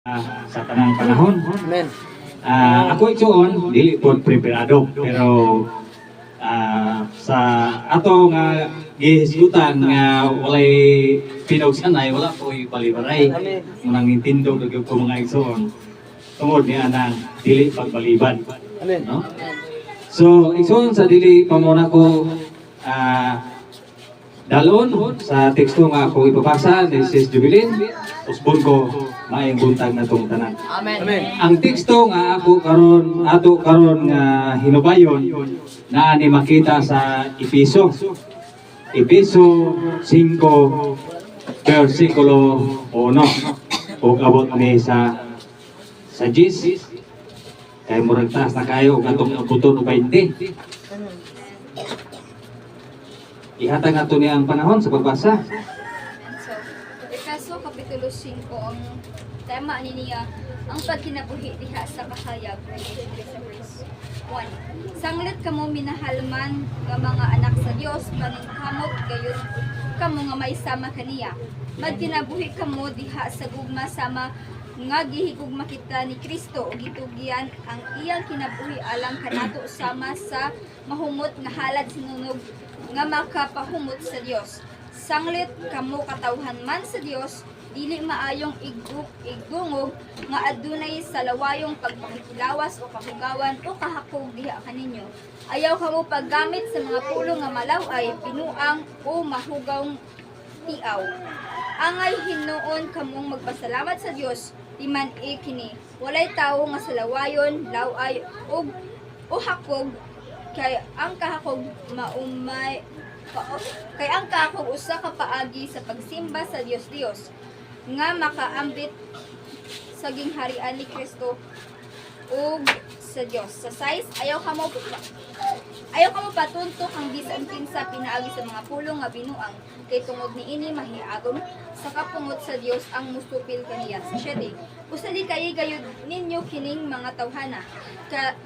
Sa tanang panahon. Amen. Ako igsuon dili pod preparado pero sa ato nga gihisgutan nga walay pinagsanay wala ko'y balibaray. Amen. Unang Nintendo gyud ko mga igsuon tungod ni anang dili pagbaliban. Amen. No? So igsuon sa dili pamuna ko dalon sa teksto nga ako ipapasa ni Sis Jubilin, usbon ko maayong buntag na tong tanan. Amen. Amen. Ang teksto nga ato karon nga hinubayon na ni makita sa Epeso 5 versikulo 1 ug abot ni sa 10 kay murag taas na kayo ug atong abuton og 20. Ihatag ato niya ang panahon sa pagbasa. So, Efeso Kapitulo 5 ang tema niya ang pagkinabuhi diha sa kahayag sa verse 1. Sanglit kamo minahalman nga mga anak sa Dios paningkamot gayon kamo nga may sama kaniya. Magkinabuhi kamo diha sa gugma sama nga gihigugma kita ni Kristo ug gitugyan ang iyang kinabuhi alang kanato sama sa mahumot nga halad sinunog nga makapahumot sa Dios. Sanglit kamo katawhan man sa Dios, dili maayong igungog nga adunay sa lawayong pagpakilawas o kahugawan o kahakog diha kaninyo. Ayaw kamo paggamit sa mga pulong nga malaway, pinuang o mahugawng tiaw. Angay hinuon kamong magpasalamat sa Dios, timan kini walay tawo nga sa lawayon, laway o hakog kay ang kahakog usa ka paagi sa pagsimba sa Dios nga makaambit sa gingharian ni Kristo ug sa Dios. Sa size ayaw kamo patuntok ang bisan kinsa pinaagi sa mga pulong nga binuang kay tungod niini mahiagom sa kapungot sa Dios ang musupil kaniya. Sa 7 usali kay gayud ninyo kining mga tawhana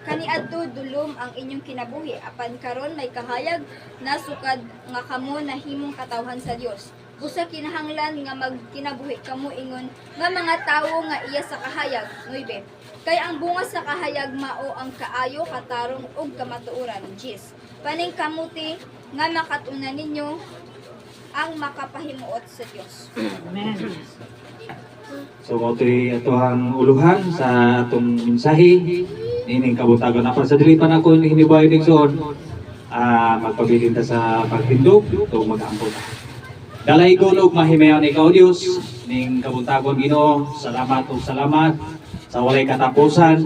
kaniadto dulom ang inyong kinabuhi apan karon may kahayag na sukad nga kamo nahimong katawhan sa Dios. Busa kinahanglan nga magkinabuhi kamo ingon nga mga tawo nga iya sa kahayag. 9 kay ang bunga sa kahayag mao ang kaayo, katarong ug kamatuoran. 10 paning kamuti nga makatuna ninyo ang makapahimuot sa Dios. Amen. So mo ato'ng uluhan sa atong mensahe nining kabutagon apan sa dili pa nako hinibayon igsoon magpabilin ta sa pagtindog ug mag-ampon. Dalay ko og mahimayon ikaw Dios ning kabutagon Ginoo. Salamat ug salamat sa walay katapusan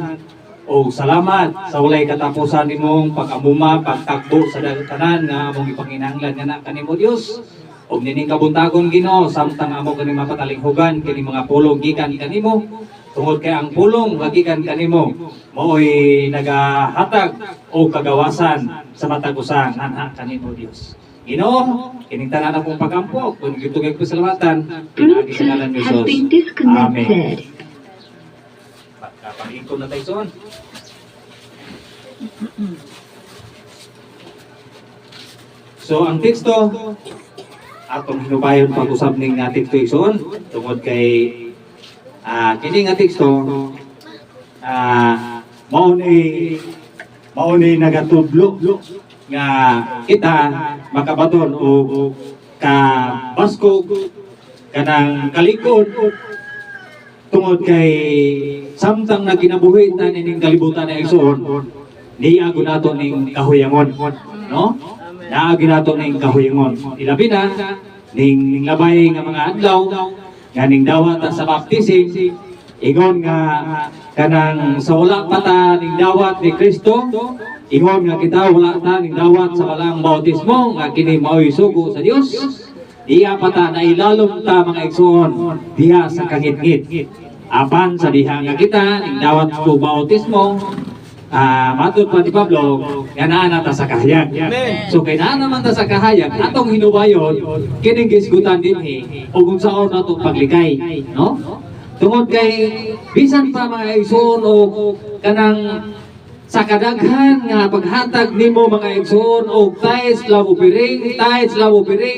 o salamat sa walay katapusan nimong pag-amuma, pagtakbo sa tanan nga among ipanginahanglan nga na kanimo Dios. Og nining kabuntagon Ginoo samtang amo kani mapatalinghugan kini mga pulong gikan kanimo tungod kay ang pulong gikan kanimo mao'y nagahatag o kagawasan sa matag usa nganha kanimo Dios. Ginoo, kining tanan akong pagampo kun gitugay ko salamatan pinaagi sa ngalan ni Jesus. Amen. Pagkapangikon na tayo son. So ang teksto atong hinubayon pag-usab ning teksto igsoon tungod kay kini nga teksto mao ni nagatudlo nga kita makabaton o kabaskog kanang kalikod tungod kay samtang nagkinabuhi ta ning kalibutan na igsoon niya gunato ning kahuyangon, no? Naagi nato ning kahuyangon. Ilabi na ning labay nga mga adlaw nga ning dawat sa baptism ingon nga kanang sa wala pa ta ning dawat ni Kristo ingon nga kita wala ta ning dawat sa walang bautismo nga kini mao'y sugo sa Dios. Iya pa ta na ilalom ta mga igsoon diha sa kangit-ngit. Apan sa diha nga kita ning dawat sa bautismo matod pa ni Pablo nga naa ta sa kahayag. So kay naa naman ta sa kahayag atong hinubayon kining gisgutan dinhi ug kung saon nato paglikay, no? Tungod kay bisan pa mga igsoon o kanang sa kadaghan nga paghatag nimo mga igsoon og tithes labo piring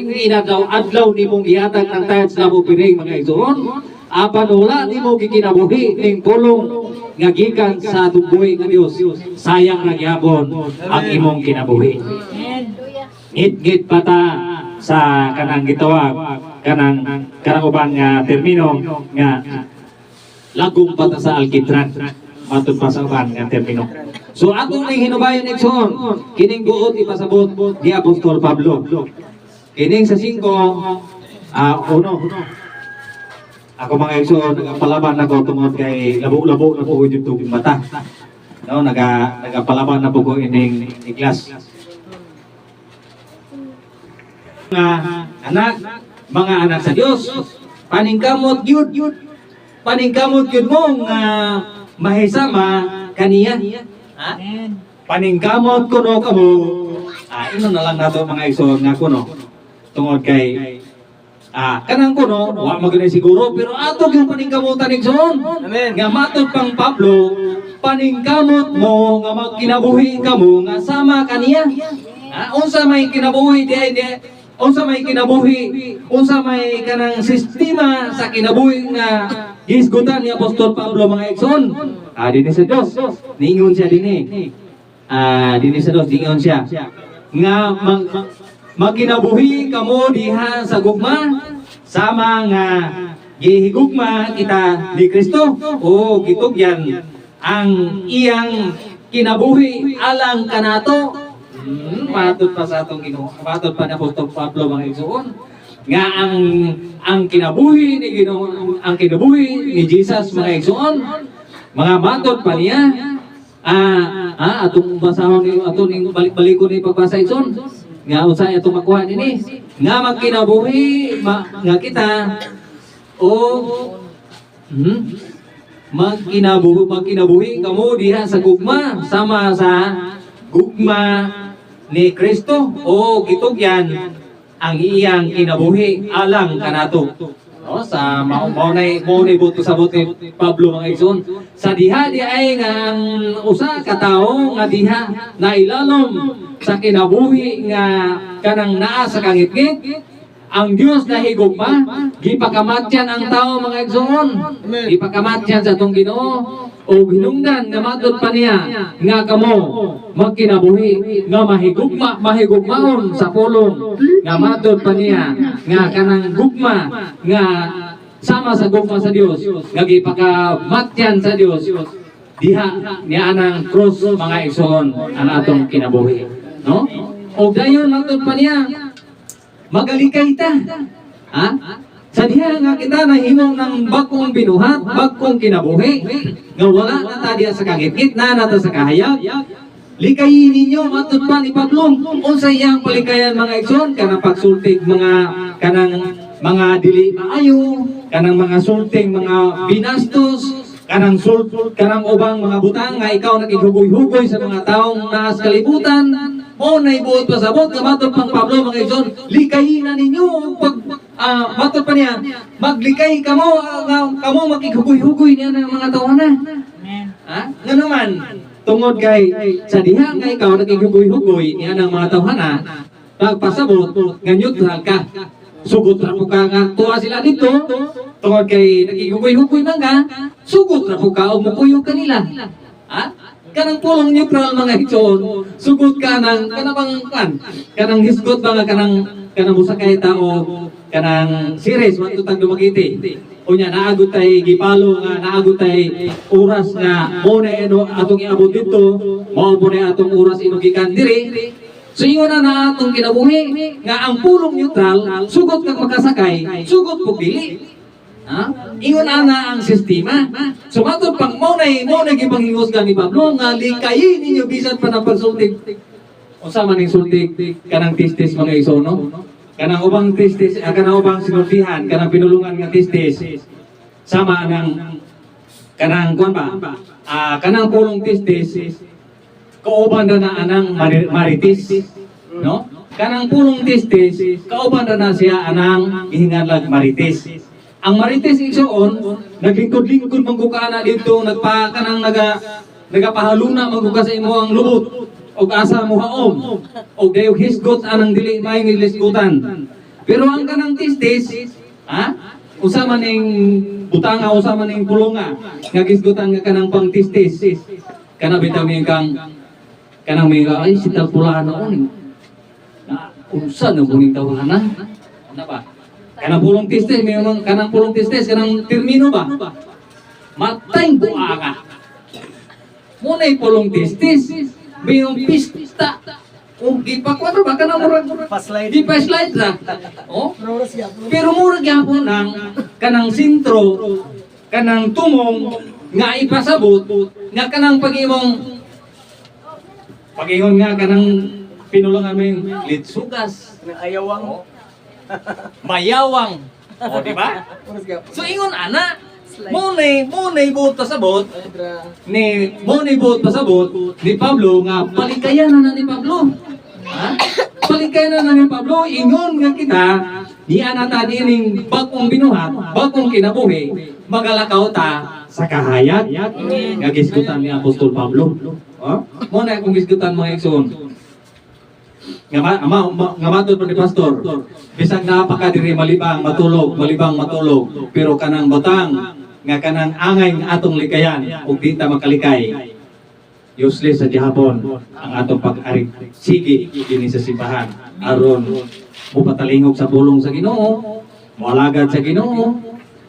inadlaw-adlaw nimong ihatag ng tithes labo piring mga igsoon apan wala nimo gikinabuhi ning pulong nga gikan sa tuboy nga Dios, sayang ra gyapon ang imong kinabuhi. Ngit-ngit pa ta sa kanang gitawag kanang uban nga termino nga lagong pa ta sa alkitran matud pa sa uban nga termino. So atong ning hinubayon igsoon kining buot ipasabot ni Apostol Pablo. Kining sa 5 uno. Ako mga igsoon nagapalaban ako tungod kay labo-labo na po yung tubig mata. No, nagapalaban na po ko ining iglas. Mga anak sa Dios, paningkamot gyud mo nga mahisama kaniya. Ha? Paningkamot kuno kamo. Ino na lang nato mga igsoon nga kuno. Tungod kay kanang kuno wa magana siguro pero ato yung paningkamutan igsoon. Amen. Nga matud pang Pablo, paningkamot mo nga magkinabuhi kamo nga sama kaniya. Unsa may kinabuhi di unsa may kinabuhi, unsa may kanang sistema sa kinabuhi nga gisgutan ni Apostol Pablo mga igsoon. Dinhi sa Dios, niingon siya dinhi. Dinhi sa Dios, niingon siya. Nga magkinabuhi kamo diha sa gugma sama nga gihigugma kita ni Kristo. O gitugyan ang iyang kinabuhi alang kanato. Matod pa sa atong Ginoo, matod pa ni Apostol Pablo mga igsoon nga ang kinabuhi ni Ginoo, ang kinabuhi ni Jesus mga igsoon, mga matod pa niya. Atong basahon ni atong balik-balikon ni pagbasa igsoon nga unsay atong makuha nini nga magkinabuhi nga kita o magkinabuhi kamo diha sa gugma sama sa gugma ni Kristo o gitugyan ang iyang kinabuhi alang kanato. No, sa maunay buto sa buti Pablo mga igsoon. Sa diha di ay nga ang usa ka tawo nga diha na ilalom sa kinabuhi nga kanang naa sa kangitngit. Ang Dios na higugma, gipakamatyan ang tao mga igsoon. Gipakamatyan sa atong Ginoo o hinungdan nga matud pa niya nga kamo magkinabuhi nga mahigugmaon sa pulong nga matud pa niya nga kanang gugma nga sama sa gugma sa Dios nga gipakamatyan sa Dios diha niya anang cross mga igsoon ang atong kinabuhi, no? O dayon matud pa niya magalikay ta. Sa diha nga kita nahimong ng bagkong binuhat, bagkong kinabuhi, nga wala na ta diha sa kangit-ngit, na nata sa kahayag. Likayin ninyo, matud pa ni Pablo, unsay iyang palikayan mga igsoon, kanang pagsultig kanang mga dili maayo, kanang mga sulting mga binastos, kanang ubang mga butang nga ikaw nakighugoy-hugoy sa mga taong naas kalibutan. O naibuot pa sa bot, kamatod pang Pablo mga igsoon, likayin na ninyo pag matod pa niya, maglikay kamo makighugoy-hugoy niya ng mga tawanan. Nga naman, tungod kay sa diha nga ikaw nakighugoy-hugoy niya ng mga tawanan, pagpasabot nga neutral ka. Sugot ra po ka nga tuwa sila dito, tungod kay nakighugoy-hugoy man ka, sugot ra po ka o mukuyog kanila. Kanang pulong neutral mga igsoon, sugot ka ng kanang hisgot ba nga kanang musakay tao kanang series matutag dumagiti. Unya naagot tay gipalo nga naagot tay oras nga mo na atong iabot dito, mao po na atong oras inugikan diri. So ingon na atong kinabuhi nga ang pulong neutral sugot kag makasakay, sugot po dili. Ingon ana ang sistema. So matod pang mo na gipanghingusgan ni Pablo nga likayin ninyo bisan pa ng pagsultig. Unsa man ning sultig kanang tistis mga igsoon, no? Kanang ubang tistis, kanang ubang sinultihan, kanang pinulungan nga tistis. Sama nang kanang kuan ba? Kanang pulong tistis kauban na anang maritis, no? Kanang pulong tistis kauban na siya anang gihinganlag maritis. Ang marites igsoon, naglingkod-lingkod manggukana dito, nagapahaluna mangguka sa imo ang lubot, o asa mo haom, o dayog hisgot anang dili may ngilisgutan. Pero ang kanang tistis, usa man ning butanga, usa man ning pulonga nga gisgutan nga kanang pangtistis kana bitaw mi kang kanang may ay si talpulaan ako ning na unsa na kuning tawhana ano ba kanang pulong tistis may kanang pulong tistis kanang termino ba matay buanga mo na pulong tistis mayong pista kung gipakwato ba kanang murag di pa slide ra oh pero murag gyapon ang kanang sintro kanang tumong nga ipasabot nga kanang pag-imong nga kanang pinulungan mo yung litsugas Ayawang. mayawang o di ba so ingon ana Monay buot pasabot ni Pablo nga palikayan na ni Pablo. Ha? Palikayan na ni Pablo ingon nga kita diya na ta dining bagong binuhat, bagong kinabuhi, magalakaw ta sa kahayag nga gisgutan ni Apostol Pablo. Oh? Monay akong gisgutan mga igsoon. Nga matod pa ni pastor. Bisag napakadiri malibang matulog, pero kanang batang nga kanang angay nga atong likayan ug di ta makalikay useless sa gihapon ang atong pag-arig sige dinhi sa simbahan aron mupatalingog sa bulong sa Ginoo moalagad sa Ginoo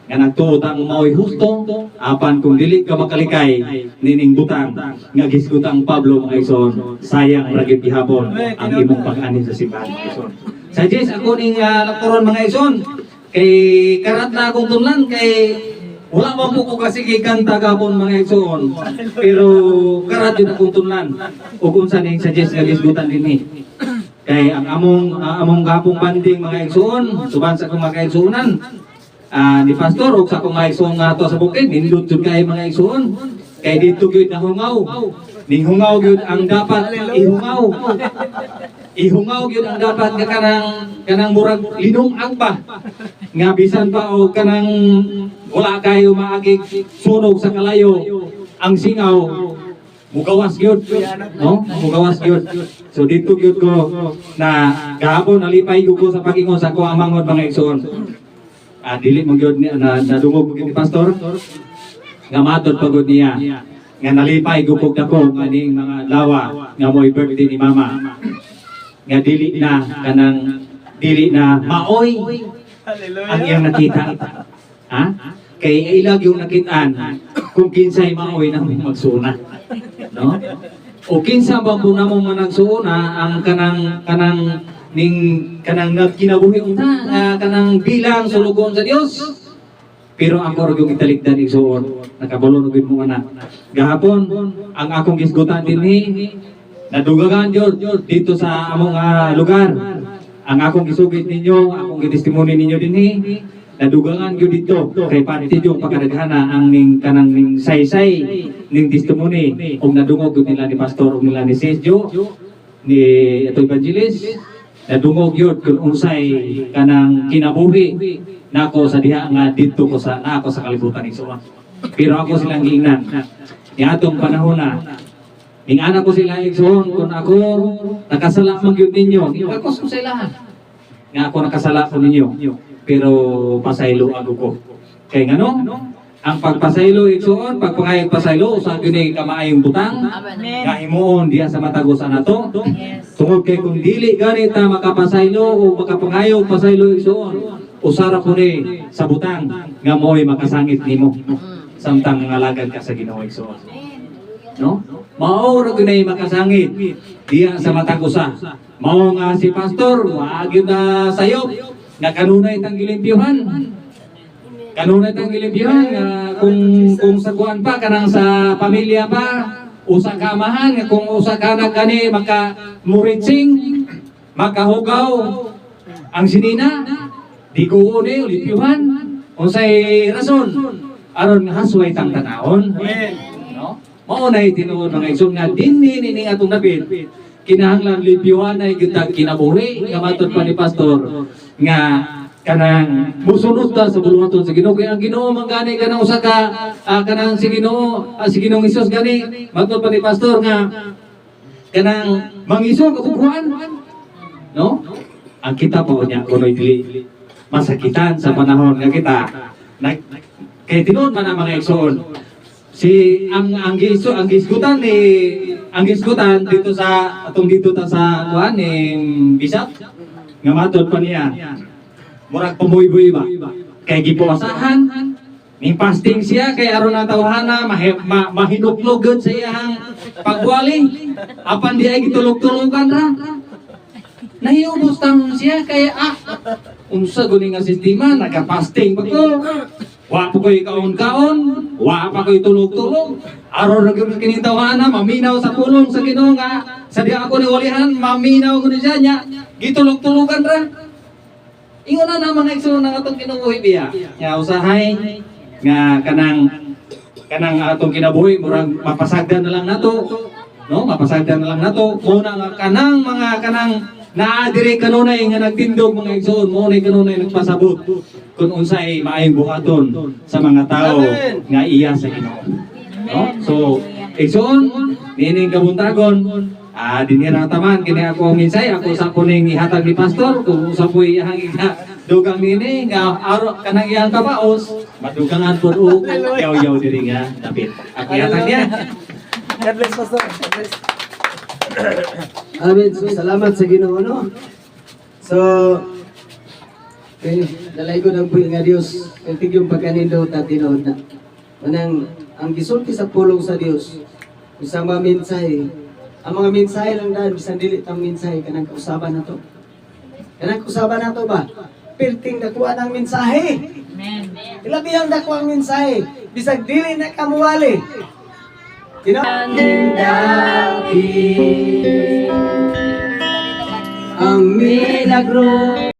nga nagtuot ang maoy husto apan kung dili ka makalikay nining butang nga gisgutang Pablo mga igsoon sayang ra gyud gihapon ang imong pag-ani sa simbahan mga igsoon suggest ako ning lakturon mga igsoon kay karat na akong tunlan kay wala man po ko kasi kanta gapon mga igsoon pero karat yun akong tunlan o kung saan yung suggest nga gisgutan din eh kay ang among gapong banding mga igsoon suban sa akong mga igsoonan ni pastor o sa akong mga igsoon nga to sa bukid nindot yun kayo mga igsoon kay dito gyud nahungaw ning hungaw gyud ang dapat ihungaw gyud ang dapat nga kanang murag linungag pa nga bisan pa o kanang wala kayo maagig sunog sa kalayo ang singaw mugawas gyud no mugawas gyud so dito gyud ko na gahapon nalipay ko sa pag-ingon sa ko amangod mga igsoon dili mo gyud na nadungog gyud ni pastor nga matod pagod niya nga nalipay gupog dako kaning mga lawa nga mo'y birthday ni mama nga dili na maoy ang iyang nakita ha kay ilag yung nakitaan kung kinsay maoy na magsuna no o kinsa ba po namo managsuuna ang kanang nagkinabuhi unta kanang bilang sulugon sa Dios pero ako ra yung italikdan igsoon nakabalon ug mo ana gahapon ang akong gisgutan dinhi nadugagan jud dito sa among lugar ang akong gisugid ninyo akong gitestimony ninyo dinhi nadugangan gyud dito kay parte yung pagkadaghana ang ning saysay ning testimony ug nadungog gyud nila ni pastor ug nila ni Sergio ni ato evangelist nadungog gyud kung unsay kanang kinabuhi nako sa diha nga dito ko sa nako sa kalibutan igsoon pero ako silang giingnan ni atong panahon na ning anak ko sila igsoon kung ako nakasala man gyud ninyo ikakos ko sa ilahan nga ako nakasala ko ninyo pero pasaylo ako ko kay ngano ang pagpasaylo igsoon pagpangayag pasaylo usa gyud ni kamaayong butang nga himuon diha sa matagusan nato tungod kay kung dili gani ta makapasaylo o makapangayog pasaylo igsoon usara po ni sa butang nga mo'y makasangit nimo samtang ngalagad ka sa Ginoo igsoon no mao ra gyud makasangit diha sa matagusa mao nga si pastor wa gyud na sayop nga kanunay tang gilimpyuhan kung sa kuan pa kanang sa pamilya pa usa ka amahan nga kung usa ka nagkani maka muritsing makahugaw ang sinina di ko ni limpyuhan unsay rason aron nga hasway tang tanahon no mao nay tinuod mga igsoon nga dinhi ni atong David kinahanglan limpyuhan ay gyud kinabuhi nga matud pa ni pastor nga kanang musunod ta sa bulungaton sa Ginoo kay ang Ginoo man gani kanang usa ka kanang si Ginoo si Ginoong Hesus gani matud pa ni pastor nga kanang mangiso kabubuan no ang kita po niya kunoy dili masakitan sa panahon nga kita. Kay tinuod man ang mga igsoon. Ang gisgutan dito sa dito ta sa kuan ni Bishop nga matod pa niya. Murag pumuy-buy ba? Kay gipuasahan, ning fasting siya kay aron na tawhana mahinuklog sa iyang pagwali. Apan di ay gitulog-tulogan ra. Nahiubos tang siya kay unsa guni nga sistema nagka-fasting pa ko. Wa pa ko'y kaon-kaon, wa pa ko'y tulog-tulog. Aron na gyud kini tawhana maminaw sa pulong sa Ginoo nga sa di ako ni walihan maminaw gud siya nya gitulog-tulogan ra. Ingon na mga igsoon nga atong kinubuhi biya. Nya usahay nga kanang atong kinabuhi murag mapasagdan na lang nato. No, mapasagdan na lang nato. Muna nga kanang naadiri kanunay nga nagtindog mga igsoon mo ni kanunay nagpasabot kung unsay maayong buhaton sa mga tao nga iya sa Ginoo. No? So, igsoon nining kabuntagon dinira taman kini ako ang minsay ako sa kuning ihatag ni pastor kung usa po'y iyang dugang nini nga aro kanang iyang kabaos madugangan pud og yaw-yaw diri nga dapit. Ako ihatag niya. God bless, Pastor. God bless. Amen. So, salamat sa Ginoo, no? So, dalay ko ng buhi nga Dios. Kaya yung pagkanindot at tinood na. Manang, ang gisulti sa pulong sa Dios, isang mga mensahe, ang mga mensahe lang dahil, bisang dilit ang mensahe, kanang kausaban na to. Kanang kausaban na to ba? Perting nakuha ng mensahe. Amen. Ilabi ang nakuha ang mensahe, bisang dili na kamuwali. Ang milagro